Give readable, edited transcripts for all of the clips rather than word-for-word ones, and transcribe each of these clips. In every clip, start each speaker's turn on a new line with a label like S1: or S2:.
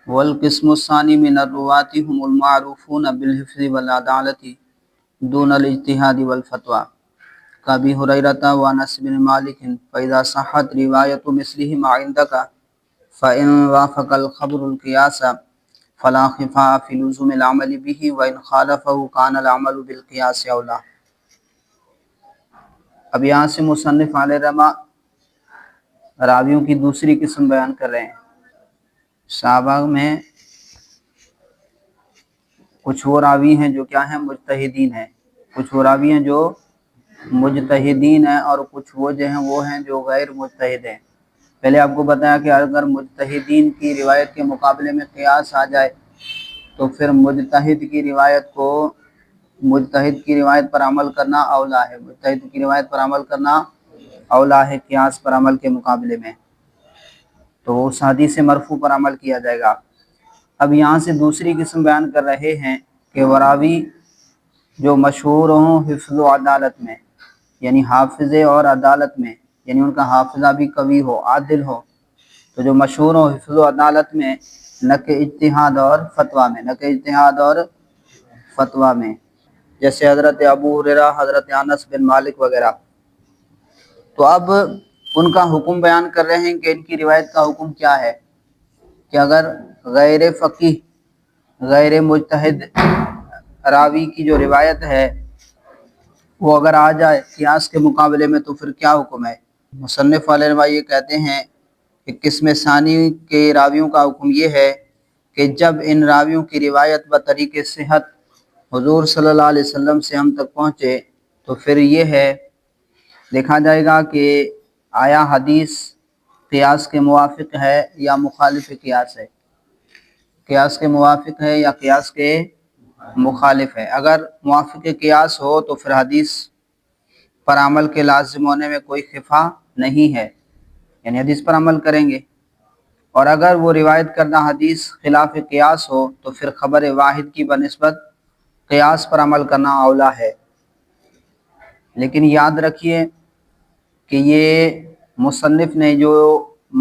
S1: والقسم الثانی من الرواة هم المعروفون بالحفظ والعدالة دون الاجتهاد والفتوى کابی ہریرۃ وانس بن مالک فاذا صحت روایت مثلهما عندك فان وافق الخبر القياس فلا خفاء في لزوم العمل به وان خالفه كان العمل بالقياس اولى۔ اب یہاں سے مصنف علیہ رحمہ راویوں کی دوسری قسم بیان کر رہے ہیں۔ صحابہ میں کچھ وہ راوی ہیں جو کیا ہیں، مجتہدین ہیں، کچھ وہ راوی ہیں جو مجتہدین ہیں، اور کچھ وہ جو ہیں وہ ہیں جو غیر مجتہد ہیں۔ پہلے آپ کو بتایا کہ اگر مجتہدین کی روایت کے مقابلے میں قیاس آ جائے تو پھر مجتہد کی روایت پر عمل کرنا اولا ہے، مجتہد کی روایت پر عمل کرنا اولا ہے قیاس پر عمل کے مقابلے میں، تو اس حدیث مرفوع پر عمل کیا جائے گا۔ اب یہاں سے دوسری قسم بیان کر رہے ہیں کہ وہ راوی جو مشہور ہوں حفظ و عدالت میں، یعنی حافظے اور عدالت میں، یعنی ان کا حافظہ بھی قوی ہو، عادل ہو، تو جو مشہور ہوں حفظ و عدالت میں، نہ کہ اجتہاد اور فتویٰ میں، جیسے حضرت ابو ہریرہ، حضرت انس بن مالک وغیرہ۔ تو اب ان کا حکم بیان کر رہے ہیں کہ ان کی روایت کا حکم کیا ہے، کہ اگر غیر فقیہ، غیر مجتہد راوی کی جو روایت ہے وہ اگر آ جائے قیاس کے مقابلے میں تو پھر کیا حکم ہے۔ مصنف علیہ رحمہ یہ کہتے ہیں کہ قسم ثانی کے راویوں کا حکم یہ ہے کہ جب ان راویوں کی روایت بطریق صحت حضور صلی اللہ علیہ وسلم سے ہم تک پہنچے تو پھر یہ ہے، دیکھا جائے گا کہ آیا حدیث قیاس کے موافق ہے یا مخالف قیاس ہے، قیاس کے موافق ہے یا قیاس کے مخالف ہے۔ اگر موافق قیاس ہو تو پھر حدیث پر عمل کے لازم ہونے میں کوئی خفا نہیں ہے، یعنی حدیث پر عمل کریں گے۔ اور اگر وہ روایت کردہ حدیث خلاف قیاس ہو تو پھر خبر واحد کی بنسبت قیاس پر عمل کرنا اولا ہے۔ لیکن یاد رکھیے کہ یہ مصنف نے جو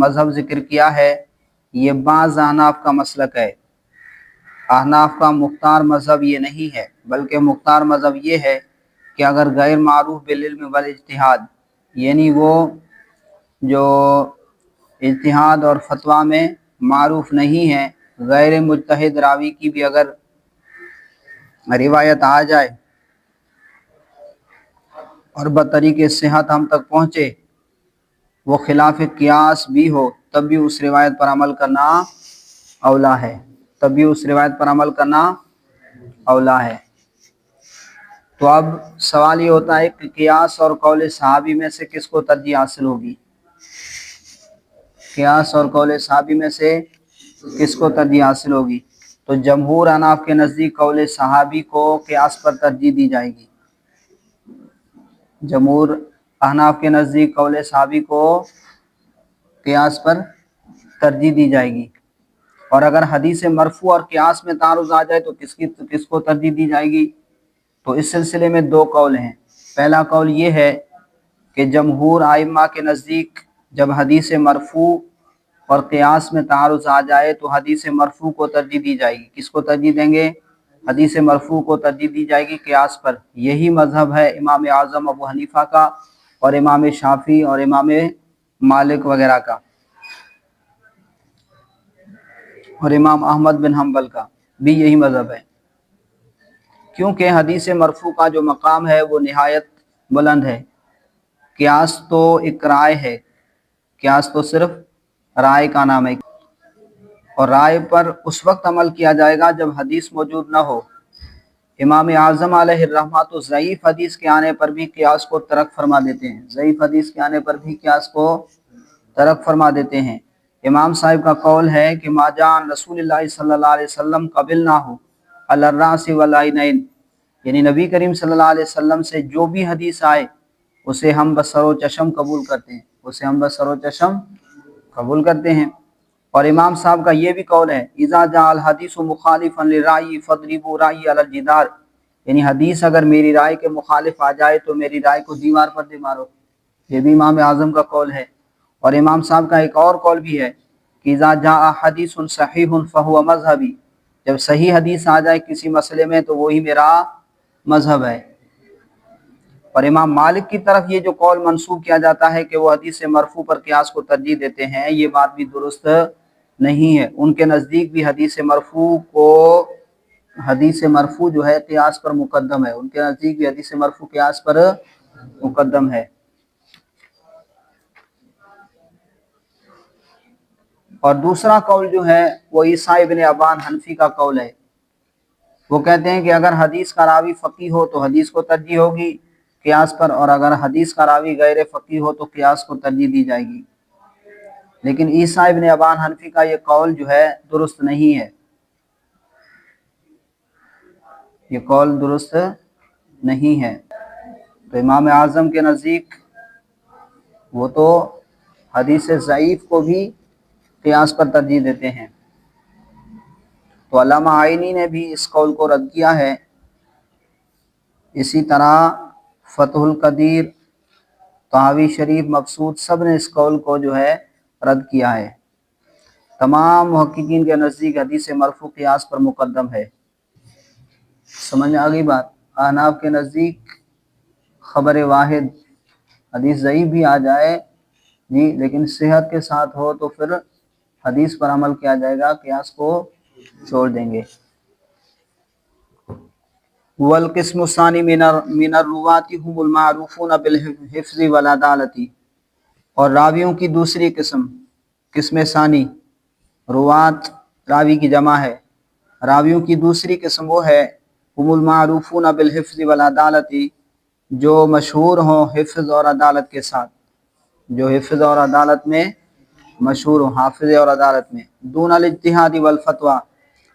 S1: مذہب ذکر کیا ہے یہ بعض احناف کا مسلک ہے، احناف کا مختار مذہب یہ نہیں ہے، بلکہ مختار مذہب یہ ہے کہ اگر غیر معروف بالعلم والاجتہاد، یعنی وہ جو اجتہاد اور فتویٰ میں معروف نہیں ہے، غیر مجتہد راوی کی بھی اگر روایت آ جائے اور بطریق صحت ہم تک پہنچے، وہ خلاف قیاس بھی ہو، تب بھی اس روایت پر عمل کرنا اولا ہے، تو اب سوال یہ ہوتا ہے کہ قیاس اور قول صحابی میں سے کس کو ترجیح حاصل ہوگی، تو جمہور احناف کے نزدیک قول صحابی کو قیاس پر ترجیح دی جائے گی، جمہور احناف کے نزدیک قول صحابی کو قیاس پر ترجیح دی جائے گی۔ اور اگر حدیث مرفوع اور قیاس میں تعارض آ جائے تو کس کو ترجیح دی جائے گی، تو اس سلسلے میں دو قول ہیں۔ پہلا قول یہ ہے کہ جمہور ائمہ کے نزدیک جب حدیث مرفوع اور قیاس میں تعارض آ جائے تو حدیث مرفوع کو ترجیح دی جائے گی۔ کس کو ترجیح دیں گے؟ حدیث مرفوع کو ترجیح دی جائے گی قیاس پر۔ یہی مذہب ہے امام اعظم ابو حنیفہ کا اور امام شافعی اور امام مالک وغیرہ کا اور امام احمد بن حنبل کا بھی یہی مذہب ہے، کیونکہ حدیث مرفوع کا جو مقام ہے وہ نہایت بلند ہے۔ قیاس تو ایک رائے ہے، قیاس تو صرف رائے کا نام ہے، اور رائے پر اس وقت عمل کیا جائے گا جب حدیث موجود نہ ہو۔ امام اعظم علیہ الرحمہ تو ضعیف حدیث کے آنے پر بھی قیاس کو ترک فرما دیتے ہیں، امام صاحب کا قول ہے کہ ما جاء عن رسول اللہ صلی اللہ علیہ وسلم قبلناہ علی الراس والعینین، یعنی نبی کریم صلی اللہ علیہ وسلم سے جو بھی حدیث آئے اسے ہم بسر و چشم قبول کرتے ہیں، اور امام صاحب کا یہ بھی قول ہے اذا جاء الحدیث مخالفا لرأیی فاضربوا رأیی علی الجدار، یعنی حدیث اگر میری رائے کے مخالف آ جائے تو میری رائے کو دیوار پر دے مارو، یہ بھی امام اعظم کا قول ہے۔ اور امام صاحب کا ایک اور قول بھی ہے کہ اذا جاء حدیث صحیح فہو مذہبی، جب صحیح حدیث آ جائے کسی مسئلے میں تو وہی میرا مذہب ہے۔ اور امام مالک کی طرف یہ جو قول منسوب کیا جاتا ہے کہ وہ حدیث مرفوع پر قیاس کو ترجیح دیتے ہیں، یہ بات بھی درست نہیں ہے۔ ان کے نزدیک بھی حدیث مرفوع جو ہے قیاس پر مقدم ہے، ان کے نزدیک بھی حدیث مرفوع قیاس پر مقدم ہے۔ اور دوسرا قول جو ہے وہ عیسیٰ ابن ابان حنفی کا قول ہے۔ وہ کہتے ہیں کہ اگر حدیث کا راوی فقیہ ہو تو حدیث کو ترجیح ہوگی قیاس پر، اور اگر حدیث کا راوی غیر فقیہ ہو تو قیاس کو ترجیح دی جائے گی۔ لیکن عیسیٰ ابن ابان حنفی کا یہ قول جو ہے درست نہیں ہے، یہ قول درست نہیں ہے۔ تو امام اعظم کے نزدیک وہ تو حدیث ضعیف کو بھی قیاس پر ترجیح دیتے ہیں۔ تو علامہ عینی نے بھی اس قول کو رد کیا ہے، اسی طرح فتح القدیر، طحاوی شریف، مبسوط، سب نے اس قول کو جو ہے رد کیا ہے۔ تمام محققین کے نزدیک حدیث مرفوع قیاس پر مقدم ہے۔ سمجھ آ گئی بات؟ احناف کے نزدیک خبر واحد حدیث ضعیف بھی آ جائے جی لیکن صحت کے ساتھ ہو تو پھر حدیث پر عمل کیا جائے گا، قیاس کو چھوڑ دیں گے۔ والقسم الثانی من الرواة هم المعروفون بالحفظ والعدالت، اور راویوں کی دوسری قسم ثانی، روات راوی کی جمع ہے، راویوں کی دوسری قسم وہ ہے هم المعروفون بالحفظ والعدالت، جو مشہور ہوں حفظ اور عدالت کے ساتھ، جو حفظ اور عدالت میں مشہور ہوں، حافظ اور عدالت میں، دون الاجتہاد والفتویٰ،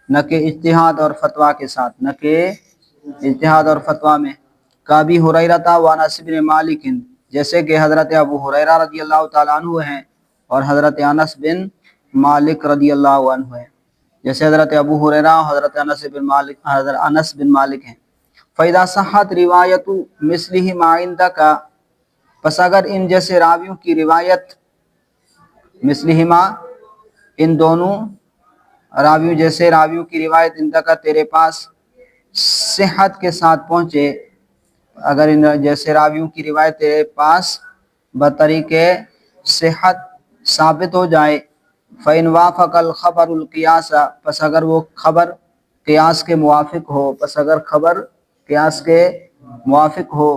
S1: نہ کہ اجتہاد اور فتویٰ کے ساتھ، نہ کہ اجتہاد اور فتویٰ میں، کابی ہریرہ و انس بن مالک، جیسے کہ حضرت ابو ہریرہ رضی اللہ تعالیٰ عنہ ہیں اور حضرت انس بن مالک رضی اللہ عنہ ہیں، جیسے حضرت ابو ہریرہ اور حضرت انس بن مالک ہیں۔ فَإِذَا صَحَّتْ رِوَایَةُ مِثْلِهِمَا عِندَكَ، پس اگر ان جیسے راویوں کی روایت، مثلہما ان دونوں راویوں جیسے راویوں کی روایت عندک تیرے پاس صحت کے ساتھ پہنچے، اگر ان جیسے راویوں کی روایت تیرے پاس بطریق صحت ثابت ہو جائے، فَإِنْ وَافَقَ الْخَبَرُ الْقِيَاسَ، پس اگر وہ خبر قیاس کے موافق ہو، پس اگر خبر قیاس کے موافق ہو،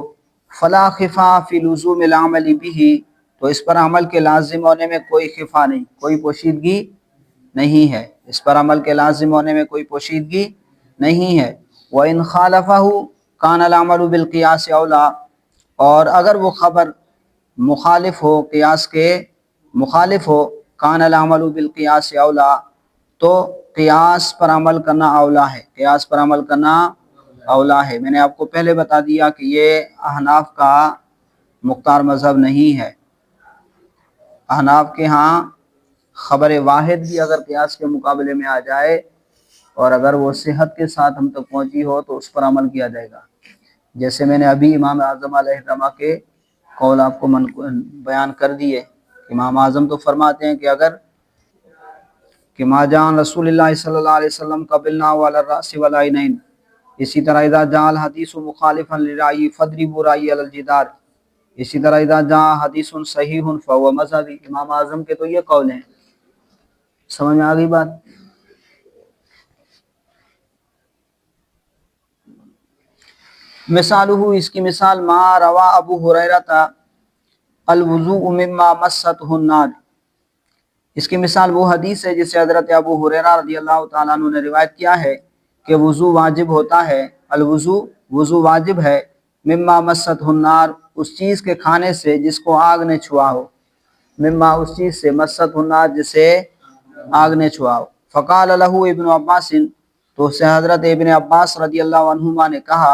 S1: فَلَا خِفَاءَ فِي لُزُومِ الْعَمَلِ بِهِ، تو اس پر عمل کے لازم ہونے میں کوئی خفا نہیں، کوئی پوشیدگی نہیں ہے، اس پر عمل کے لازم ہونے میں کوئی پوشیدگی نہیں ہے۔ وَإِنْ خَالَفَهُ كَانَ الْعَمَلُ بِالْقِيَاسِ أَوْلَىٰ، اور اگر وہ خبر مخالف ہو، قیاس کے مخالف ہو، كَانَ الْعَمَلُ بِالْقِيَاسِ أَوْلَىٰ، تو قیاس پر عمل کرنا اولا ہے، قیاس پر عمل کرنا اولا ہے۔ میں نے آپ کو پہلے بتا دیا کہ یہ احناف کا مختار مذہب نہیں ہے۔ احناف کے ہاں خبر واحد بھی اگر قیاس کے مقابلے میں آ جائے اور اگر وہ صحت کے ساتھ ہم تک پہنچی ہو تو اس پر عمل کیا جائے گا، جیسے میں نے ابھی امام اعظم علیہ الرحمہ کے قول آپ کو بیان کر دیے۔ امام اعظم تو فرماتے ہیں کہ اگر کہ ما جان رسول اللہ صلی اللہ علیہ وسلم قبلنا علی الراس والعینین، اسی طرح اذا جاء الحدیث مخالفا للرأی فاضربوا الرأی علی الجدار، اسی طرح اذا جاء حدیث صحیح فهو مذہبی۔ امام اعظم کے تو یہ قول ہیں۔ سمجھ میں آ گئی بات؟ مثالہ، اس کی مثال ما روا ابو ہریرہ الوضوء مما مست النار، اس کی مثال وہ حدیث ہے جسے حضرت ابو ہریرہ رضی اللہ تعالیٰ عنہ نے روایت کیا ہے کہ وضو واجب ہوتا ہے، الوضو وضو واجب ہے، مما مست النار اس چیز کے کھانے سے جس کو آگ نے چھوا ہو، مما اس چیز سے، مست النار جسے آگ نے چھوا ہو۔ فقال لہ ابن عباس، تو اسے حضرت ابن عباس رضی اللہ عنہما نے کہا،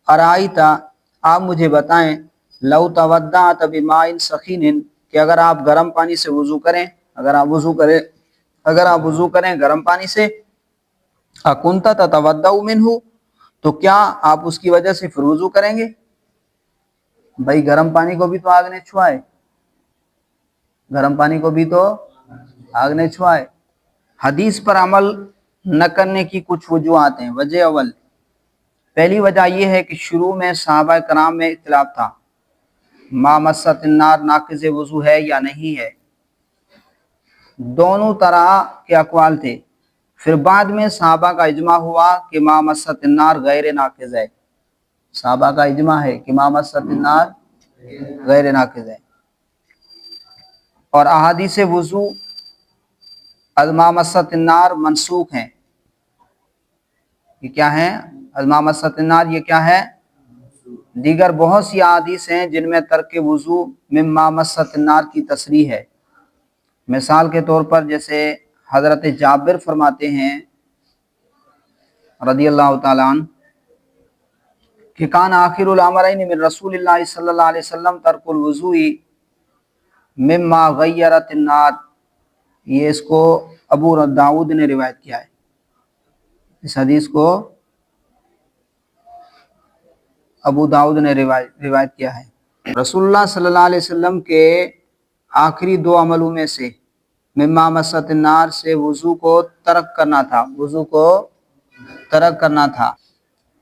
S1: ارائیت، آپ مجھے بتائیں، لو تودعت بماء سخین، کہ اگر آپ گرم پانی سے وضو کریں، اگر آپ وضو کریں گرم پانی سے، اکنت تتودع منہ، تو کیا آپ اس کی وجہ سے پھر وضو کریں گے؟ بھائی گرم پانی کو بھی تو آگ نے چھوا ہے، گرم پانی کو بھی تو آگ نے چھوا ہے۔ حدیث پر عمل نہ کرنے کی کچھ وجوہات ہیں۔ وجہ اول، پہلی وجہ یہ ہے کہ شروع میں صحابہ کرام میں اختلاف تھا، ما مست النار ناقض وضو ہے یا نہیں ہے، دونوں طرح کے اقوال تھے۔ پھر بعد میں صحابہ کا اجماع ہوا کہ ما مست النار غیر ناقض ہے، صحابہ کا اجماع ہے کہ ما مست النار غیر ناقض ہے، اور احادیث وضو ما مست النار منسوخ ہیں۔ یہ کیا ہیں؟ ما مست النار یہ کیا ہے؟ دیگر بہت سی احادیث ہیں جن میں ترک وضو مما مست النار کی تصریح ہے۔ مثال کے طور پر جیسے حضرت جابر فرماتے ہیں رضی اللہ تعالیٰ عنہ کہ کان آخر الامرین من رسول اللہ صلی اللہ علیہ وسلم ترک الوضوء مما غیرت النار، یہ اس کو ابو داؤد نے روایت کیا ہے، اس حدیث کو ابو داؤد نے روایت کیا ہے۔ رسول اللہ صلی اللہ علیہ وسلم کے آخری دو عملوں میں سے مما مست النار سے وضو کو ترک کرنا تھا، وضو کو ترک کرنا تھا۔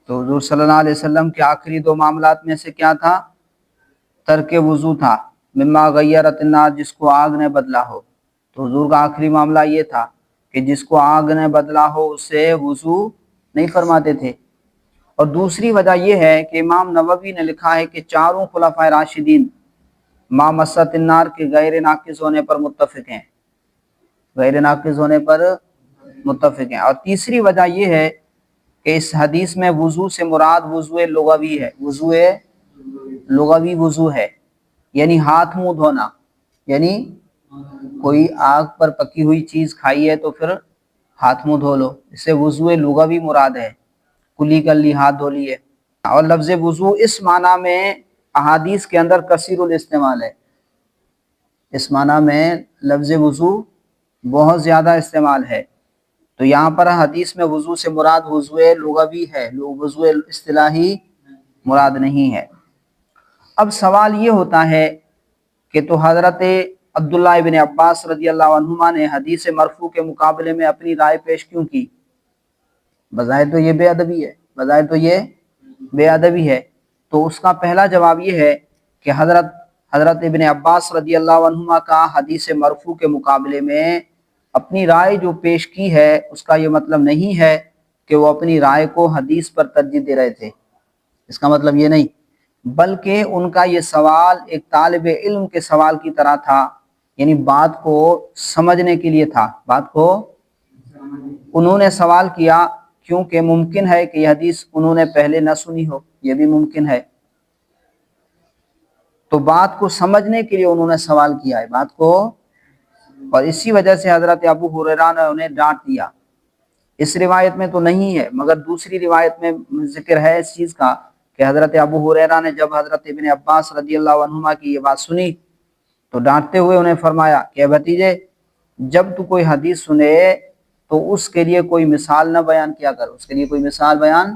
S1: تو حضور صلی اللہ علیہ وسلم کے آخری دو معاملات میں سے کیا تھا؟ ترک وضو تھا، مما غیرت النار جس کو آگ نے بدلا ہو۔ تو حضور کا آخری معاملہ یہ تھا کہ جس کو آگ نے بدلا ہو اس سے وضو نہیں فرماتے تھے۔ اور دوسری وجہ یہ ہے کہ امام نووی نے لکھا ہے کہ چاروں خلفائے راشدین ما مست النار کے غیر ناقض ہونے پر متفق ہیں، غیر ناقض ہونے پر متفق ہیں۔ اور تیسری وجہ یہ ہے کہ اس حدیث میں وضو سے مراد وضو لغوی ہے، وضو لغوی وضو ہے، یعنی ہاتھ منہ دھونا، یعنی کوئی آگ پر پکی ہوئی چیز کھائی ہے تو پھر ہاتھ منہ دھو لو، اس سے وضو لغوی مراد ہے، کلی کر لی، ہاتھ دھو لیے۔ اور لفظ وضو اس معنی میں احادیث کے اندر کثیر الاستعمال ہے، اس معنی میں لفظ وضو بہت زیادہ استعمال ہے۔ تو یہاں پر حدیث میں وضو سے مراد وضو لغوی ہے، وضو اصطلاحی مراد نہیں ہے۔ اب سوال یہ ہوتا ہے کہ تو حضرت عبداللہ ابن عباس رضی اللہ عنہما نے حدیث مرفوع کے مقابلے میں اپنی رائے پیش کیوں کی؟ بظاہر تو یہ بے ادبی ہے، بظاہر تو یہ بے ادبی ہے۔ تو اس کا پہلا جواب یہ ہے کہ حضرت ابن عباس رضی اللہ عنہما کا حدیث مرفوع کے مقابلے میں اپنی رائے جو پیش کی ہے اس کا یہ مطلب نہیں ہے کہ وہ اپنی رائے کو حدیث پر ترجیح دے رہے تھے، اس کا مطلب یہ نہیں، بلکہ ان کا یہ سوال ایک طالب علم کے سوال کی طرح تھا، یعنی بات کو سمجھنے کے لیے تھا، بات کو انہوں نے سوال کیا کیونکہ ممکن ہے کہ یہ حدیث انہوں نے پہلے نہ سنی ہو، یہ بھی ممکن ہے، تو بات کو سمجھنے کے لیے انہوں نے سوال کیا ہے بات کو، اور اسی وجہ سے حضرت ابو ہریرہ نے انہیں ڈانٹ دیا۔ اس روایت میں تو نہیں ہے مگر دوسری روایت میں ذکر ہے اس چیز کا کہ حضرت ابو ہریرہ نے جب حضرت ابن عباس رضی اللہ عنہما کی یہ بات سنی تو ڈانٹتے ہوئے انہیں فرمایا کہ بھتیجے جب تو کوئی حدیث سنے تو اس کے لیے کوئی مثال نہ بیان کیا کر، اس کے لیے کوئی مثال بیان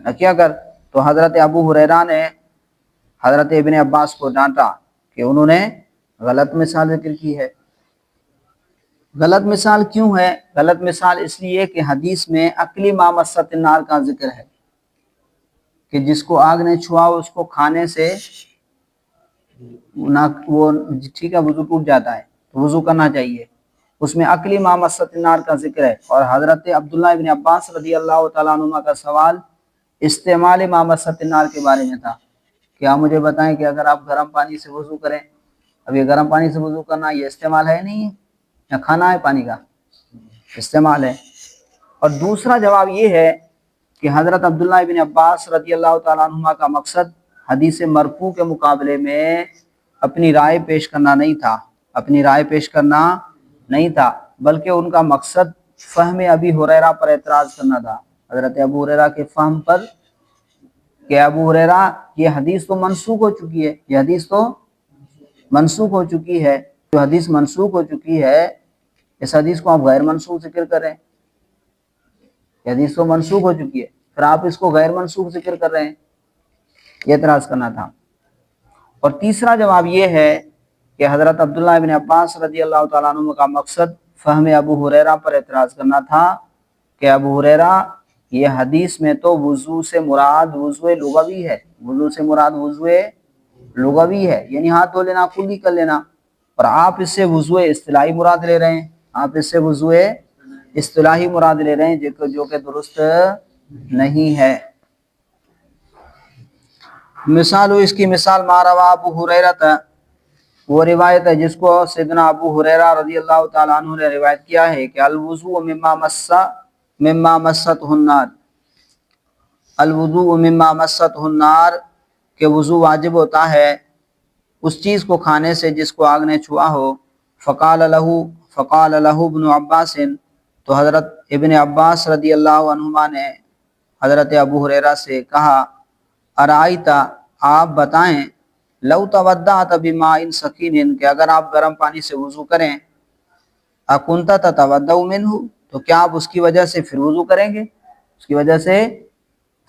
S1: نہ کیا کر۔ تو حضرت ابو ہریرہ نے حضرت ابن عباس کو ڈانٹا کہ انہوں نے غلط مثال ذکر کی ہے۔ غلط مثال کیوں ہے؟ غلط مثال اس لیے کہ حدیث میں عقلی ما مست النار کا ذکر ہے کہ جس کو آگ نے چھوا اس کو کھانے سے وہ ٹھیک ہے وضو ٹوٹ جاتا ہے، تو وضو کرنا چاہیے، اس میں عقلی ما مست النار کا ذکر ہے۔ اور حضرت عبداللہ ابن عباس رضی اللہ تعالیٰ عنہ کا سوال استعمال ما مست النار کے بارے میں تھا کہ آپ مجھے بتائیں کہ اگر آپ گرم پانی سے وضو کریں، اب یہ گرم پانی سے وضو کرنا یہ استعمال ہے نہیں ہے، یا کھانا ہے پانی کا استعمال ہے۔ اور دوسرا جواب یہ ہے کہ حضرت عبداللہ ابن عباس رضی اللہ تعالیٰ عنہ کا مقصد حدیث مرفوع کے مقابلے میں اپنی رائے پیش کرنا نہیں تھا، اپنی رائے پیش کرنا نہیں تھا، بلکہ ان کا مقصد فہم ابی ہریرہ پر اعتراض کرنا تھا، حضرت ابو ہریرہ کے فہم پر کہ ابو ہریرہ یہ حدیث تو منسوخ ہو چکی ہے، یہ حدیث تو منسوخ ہو چکی ہے، جو حدیث منسوخ ہو چکی ہے اس حدیث کو آپ غیر منسوخ ذکر کریں، یہ حدیث تو منسوخ ہو چکی ہے پھر آپ اس کو غیر منسوخ ذکر کر رہے ہیں، یہ اعتراض کرنا تھا۔ اور تیسرا جواب یہ ہے کہ حضرت عبداللہ ابن عباس رضی اللہ تعالیٰ عنہ کا مقصد فہم ابو ہریرہ پر اعتراض کرنا تھا کہ ابو ہریرہ یہ حدیث میں تو وضو سے مراد وضو لغوی ہے، وضو سے مراد وضو لغوی ہے، یعنی ہاتھ دھو لینا، کلی کر لینا، اور آپ اس سے وضو اصطلاحی مراد لے رہے ہیں، آپ اس سے وضو اصطلاحی مراد لے رہے ہیں جو کہ درست نہیں ہے۔ مثال اس کی مثال ما روا ابو ہریرہ تھا، وہ روایت ہے جس کو سیدنا ابو ہریرہ رضی اللہ تعالیٰ عنہ نے روایت کیا ہے کہ الوضوء مما مست النار، الوضوء مما مست النار، کہ وضو واجب ہوتا ہے اس چیز کو کھانے سے جس کو آگ نے چھوا ہو۔ فقال له ابن عباس، تو حضرت ابن عباس رضی اللہ عنہما نے حضرت ابو ہریرہ سے کہا ارائیتا، آپ بتائیں، لو تودعت بماء سخین، کہ اگر آپ گرم پانی سے وضو کریں، اکنت تتودع منہ، تو کیا آپ اس کی وجہ سے پھر وضو کریں گے، اس کی وجہ سے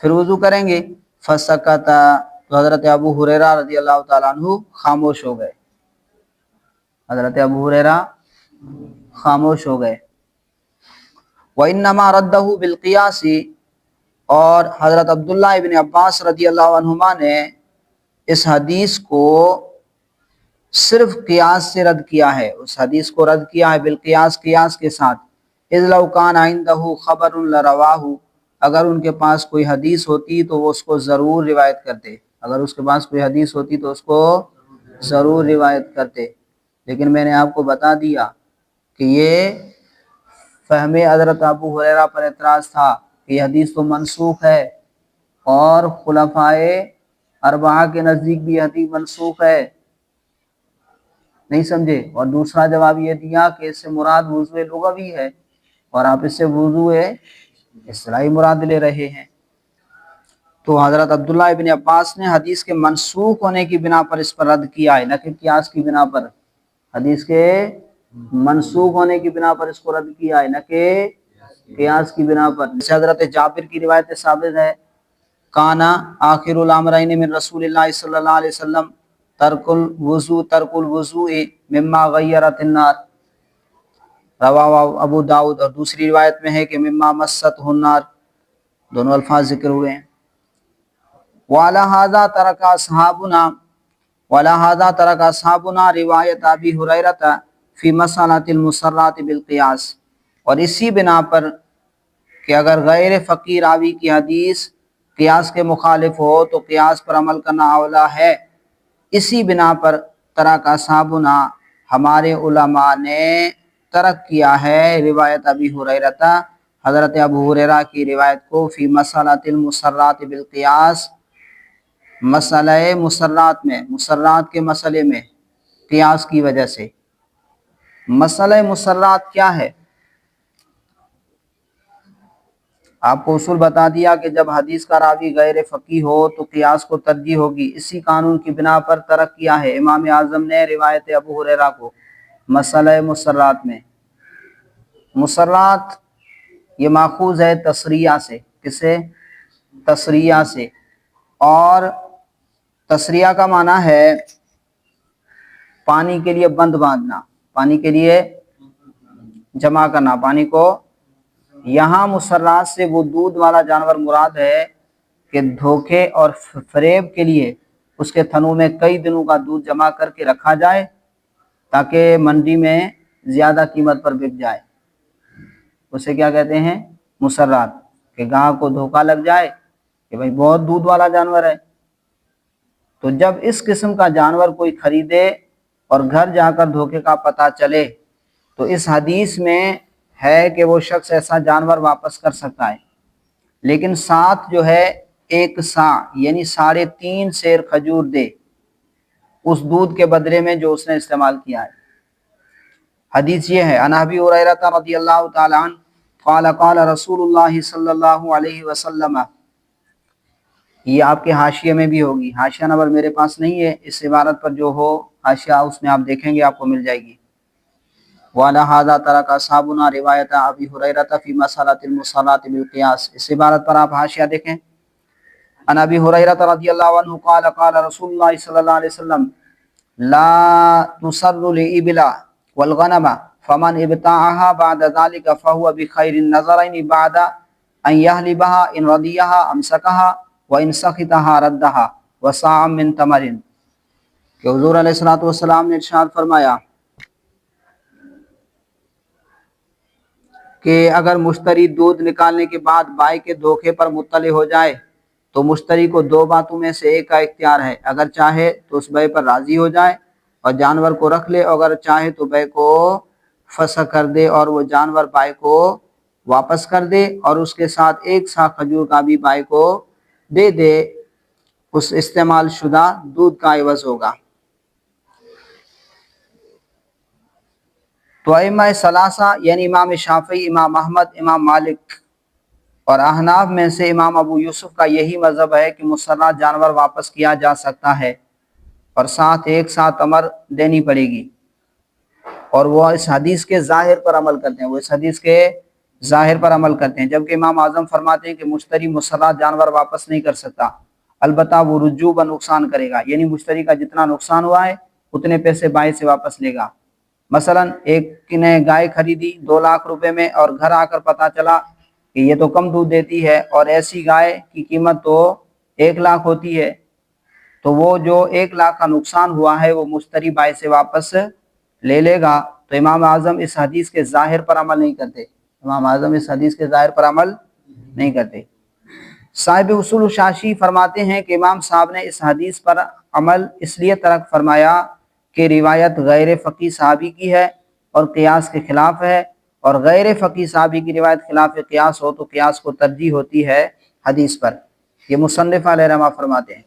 S1: پھر وضو کریں گے؟ فسکت، تو حضرت ابو ہریرہ رضی اللہ تعالیٰ عنہ خاموش ہو گئے، حضرت ابو ہریرہ خاموش ہو گئے۔ وَإِنَّمَا رَدَّهُ بِالْقِيَاسِ، اور حضرت عبداللہ ابن عباس رضی اللہ عنہما نے اس حدیث کو صرف قیاس سے رد کیا ہے، اس حدیث کو رد کیا ہے بالقیاس، قیاس کے ساتھ۔ اِذْ لَوْ كَانَ عِنْدَهُ خَبَرٌ لَرَوَاهُ، اگر ان کے پاس کوئی حدیث ہوتی تو وہ اس کو ضرور روایت کرتے، اگر اس کے پاس کوئی حدیث ہوتی تو اس کو ضرور روایت کرتے، لیکن میں نے آپ کو بتا دیا کہ یہ فہم حضرت ابو ہریرہ پر اعتراض تھا کہ یہ حدیث تو منسوخ ہے، اور خلفائے اربعہ کے نزدیک بھی حدیث منسوخ ہے، نہیں سمجھے؟ اور دوسرا جواب یہ دیا کہ اس سے مراد وضو لغوی ہے، اور آپ اس سے وضو اصطلاحی مراد لے رہے ہیں۔ تو حضرت عبداللہ ابن عباس نے حدیث کے منسوخ ہونے کی بنا پر اس پر رد کیا ہے، نہ کہ قیاس کی بنا پر، حدیث کے منسوخ ہونے کی بنا پر اس کو رد کیا ہے، نہ کہ قیاس کی بنا پر۔ جیسے حضرت جابر کی روایت ثابت ہے کانا آخر الامرین من رسول اللہ صلی اللہ علیہ وسلم ترک الوضوء مما غیرت النار، رواہ ابو داؤد، اور دوسری روایت میں ہے کہ مما مست النار، دونوں الفاظ ذکر ہوئے ہیں۔ وعلی ھذا ترک اصحابنا روایت ابی ہریرہ فی مسألۃ المسرات بالقیاس، اور اسی بنا پر کہ اگر غیر فقیر راوی کی حدیث قیاس کے مخالف ہو تو قیاس پر عمل کرنا اولا ہے، اسی بنا پر ترک اصحابنا، ہمارے علماء نے ترک کیا ہے روایت ابی ہریرہ، حضرت ابو ہریرہ کی روایت کو، فی مسألۃ المسرات بالقیاس، مسئلہ مسرات میں، مسرات کے مسئلے میں قیاس کی وجہ سے۔ مسئلہ مسرات کیا ہے؟ آپ کو اصول بتا دیا کہ جب حدیث کا راوی غیر فقیہ ہو تو قیاس کو ترجیح ہوگی، اسی قانون کی بنا پر ترک کیا ہے امام اعظم نے روایت ابو ہریرہ کو مسئلہ مسرات میں۔ مسرات یہ ماخوذ ہے تسریہ سے، کس سے؟ تسریہ سے، اور تسریہ کا معنی ہے پانی کے لیے بند باندھنا، پانی کے لیے جمع کرنا پانی کو۔ یہاں مسرات سے وہ دودھ والا جانور مراد ہے کہ دھوکے اور فریب کے لیے اس کے تھنوں میں کئی دنوں کا دودھ جمع کر کے رکھا جائے تاکہ منڈی میں زیادہ قیمت پر بک جائے، اسے کیا کہتے ہیں؟ مسرات، کہ گاہک کو دھوکہ لگ جائے کہ بھئی بہت دودھ والا جانور ہے، تو جب اس قسم کا جانور کوئی خریدے اور گھر جا کر دھوکے کا پتہ چلے تو اس حدیث میں ہے کہ وہ شخص ایسا جانور واپس کر سکتا ہے، لیکن ساتھ جو ہے 1 صاع یعنی 3.5 سیر کھجور دے اس دودھ کے بدلے میں جو اس نے استعمال کیا ہے۔ حدیث یہ ہے، عن ابی ہریرہ رضی اللہ تعالی عنہ قال قال رسول اللہ صلی اللہ علیہ وسلم، یہ آپ کے حاشیے میں بھی ہوگی، حاشیہ نمبر میرے پاس نہیں ہے، اس عبارت پر جو ہو حاشیہ اس میں آپ دیکھیں گے، آپ کو مل جائے گی۔ وعلی ھذا ترک اصحابنا روایت ابی ہریرہ فی مسألۃ المسرات بالقیاس، اس عبارت پر آپ حاشیہ دیکھیں۔ عن ابی ہریرہ رضی اللہ عنہ قال قال رسول اللہ صلی اللہ علیہ وسلم، لا تسر الإبل والغنم فمن ابتاعها بعد ذلك فهو بخير النظرين بعد أن يهلبها إن رضيها أمسكها وإن سخطها ردها وصاع من تمر. کہ حضور علیہ الصلوۃ والسلام نے ارشاد فرمایا کہ اگر مشتری دودھ نکالنے کے بعد بائع کے دھوکے پر مطلع ہو جائے تو مشتری کو دو باتوں میں سے ایک کا اختیار ہے، اگر چاہے تو اس بیع پر راضی ہو جائے اور جانور کو رکھ لے، اگر چاہے تو بیع کو فسخ کر دے اور وہ جانور بائع کو واپس کر دے اور اس کے ساتھ ایک سا کھجور کا بھی بائع کو دے دے، اس استعمال شدہ دودھ کا عوض ہوگا۔ تو ائمہ ثلاثہ یعنی امام شافعی، امام احمد، امام مالک اور احناف میں سے امام ابو یوسف کا یہی مذہب ہے کہ مسرہ جانور واپس کیا جا سکتا ہے اور ساتھ ایک ساتھ تمر دینی پڑے گی، اور وہ اس حدیث کے ظاہر پر عمل کرتے ہیں، وہ اس حدیث کے ظاہر پر عمل کرتے ہیں، جبکہ امام اعظم فرماتے ہیں کہ مشتری مسرہ جانور واپس نہیں کر سکتا، البتہ وہ رجوع و نقصان کرے گا، یعنی مشتری کا جتنا نقصان ہوا ہے اتنے پیسے بائع سے واپس لے گا۔ مثلا ایک نے گائے خریدی 2 لاکھ روپے میں اور گھر آ کر پتہ چلا کہ یہ تو کم دودھ دیتی ہے اور ایسی گائے کی قیمت تو 1 لاکھ ہوتی ہے، تو وہ جو 1 لاکھ کا نقصان ہوا ہے وہ مشتری بائع سے واپس لے لے گا۔ تو امام اعظم اس حدیث کے ظاہر پر عمل نہیں کرتے، امام اعظم اس حدیث کے ظاہر پر عمل نہیں کرتے۔ صاحب اصول الشاشی فرماتے ہیں کہ امام صاحب نے اس حدیث پر عمل اس لیے ترک فرمایا کہ روایت غیر فقیہ صحابی کی ہے اور قیاس کے خلاف ہے، اور غیر فقیہ صحابی کی روایت خلاف قیاس ہو تو قیاس کو ترجیح ہوتی ہے حدیث پر۔ یہ مصنف علیہ رحمہ فرماتے ہیں۔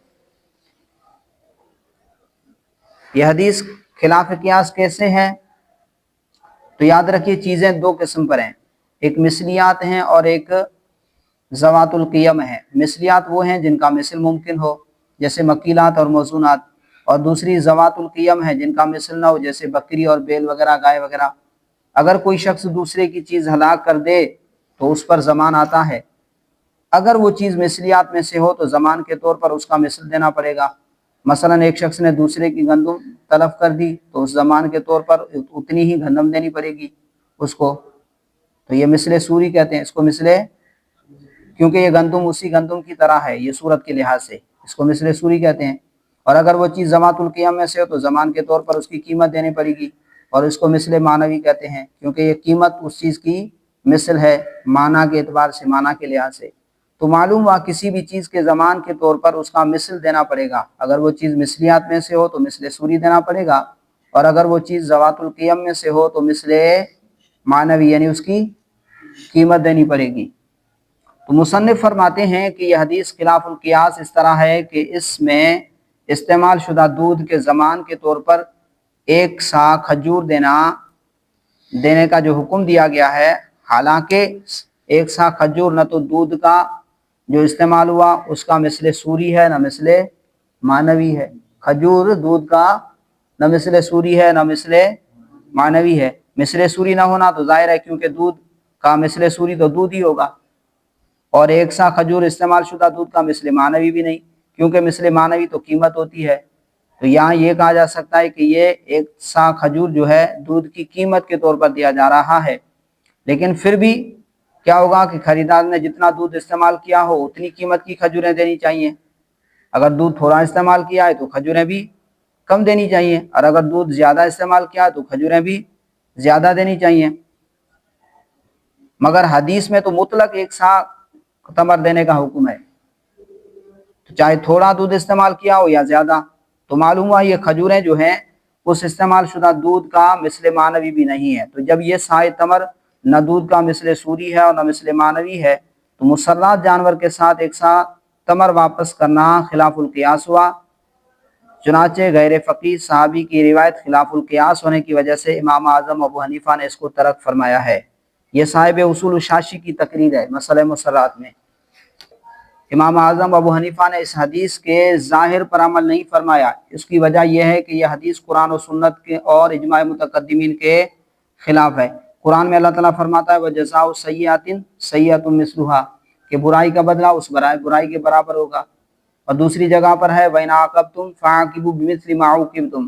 S1: یہ حدیث خلاف قیاس کیسے ہے؟ تو یاد رکھیے چیزیں 2 قسم پر ہیں، ایک مثلیات ہیں اور ایک ذوات القیم ہیں۔ مثلیات وہ ہیں جن کا مثل ممکن ہو جیسے مکیلات اور موزونات، اور دوسری ذوات القیم ہیں جن کا مثل نہ ہو جیسے بکری اور بیل وغیرہ، گائے وغیرہ۔ اگر کوئی شخص دوسرے کی چیز ہلاک کر دے تو اس پر ضمان آتا ہے، اگر وہ چیز مثلیات میں سے ہو تو ضمان کے طور پر اس کا مثل دینا پڑے گا۔ مثلا ایک شخص نے دوسرے کی گندم تلف کر دی تو اس ضمان کے طور پر اتنی ہی گندم دینی پڑے گی اس کو، تو یہ مثل سوری کہتے ہیں اس کو، مثل، کیونکہ یہ گندم اسی گندم کی طرح ہے یہ صورت کے لحاظ سے، اس کو مثل سوری کہتے ہیں۔ اور اگر وہ چیز ذوات القیم میں سے ہو تو ضمان کے طور پر اس کی قیمت دینی پڑے گی، اور اس کو مثل معنوی کہتے ہیں کیونکہ یہ قیمت اس چیز کی مثل ہے معنی کے اعتبار سے، معنی کے لحاظ سے۔ تو معلوم ہوا کسی بھی چیز کے ضمان کے طور پر اس کا مثل دینا پڑے گا، اگر وہ چیز مثلیات میں سے ہو تو مثل سوری دینا پڑے گا، اور اگر وہ چیز ذوات القیم میں سے ہو تو مثل معنوی یعنی اس کی قیمت دینی پڑے گی۔ تو مصنف فرماتے ہیں کہ یہ حدیث خلاف القیاس اس طرح ہے کہ اس میں استعمال شدہ دودھ کے ضمان کے طور پر 1 سا کھجور دینے کا جو حکم دیا گیا ہے، حالانکہ 1 سا کھجور نہ تو دودھ کا جو استعمال ہوا اس کا مثل سوری ہے نہ مثل معنوی ہے، کھجور دودھ کا نہ مثل سوری ہے نہ مثل معنوی ہے۔ مثل سوری نہ ہونا تو ظاہر ہے کیونکہ دودھ کا مثل سوری تو دودھ ہی ہوگا، اور 1 سا کھجور استعمال شدہ دودھ کا مثل معنوی بھی نہیں، کیونکہ مثل معنوی تو قیمت ہوتی ہے۔ تو یہاں یہ کہا جا سکتا ہے کہ یہ 1 سا کھجور جو ہے دودھ کی قیمت کے طور پر دیا جا رہا ہے، لیکن پھر بھی کیا ہوگا کہ خریدار نے جتنا دودھ استعمال کیا ہو اتنی قیمت کی کھجوریں دینی چاہیے، اگر دودھ تھوڑا استعمال کیا ہے تو کھجوریں بھی کم دینی چاہیے، اور اگر دودھ زیادہ استعمال کیا ہے تو کھجوریں بھی زیادہ دینی چاہیے۔ مگر حدیث میں تو مطلق 1 سا تمر دینے کا حکم ہے، تو چاہے تھوڑا دودھ استعمال کیا ہو یا زیادہ، تو معلوم ہوا یہ کھجوریں جو ہیں اس استعمال شدہ دودھ کا مثل معنوی بھی نہیں ہے۔ تو جب یہ سائے تمر نہ دودھ کا مثل سوری ہے اور نہ مثل معنوی ہے تو مسرات جانور کے ساتھ 1 سا تمر واپس کرنا خلاف القیاس ہوا، چنانچہ غیر فقیہ صحابی کی روایت خلاف القیاس ہونے کی وجہ سے امام اعظم ابو حنیفہ نے اس کو ترک فرمایا ہے۔ یہ صاحب اصول الشاشی کی تقریر ہے مسئلہ مسرات میں۔ امام اعظم ابو حنیفہ نے اس حدیث کے ظاہر پر عمل نہیں فرمایا، اس کی وجہ یہ ہے کہ یہ حدیث قرآن و سنت کے اور اجماع متقدمین کے خلاف ہے۔ قرآن میں اللہ تعالیٰ فرماتا ہے وَجَزَاءُ سَیِّئَةٍ سَیِّئَةٌ مِثْلُهَا کہ برائی کا بدلہ اس برائی کے برابر ہوگا، اور دوسری جگہ پر ہے وَإِنْ عَاقَبْتُمْ فَعَاقِبُوا بِمِثْلِ مَا عُوقِبْتُمْ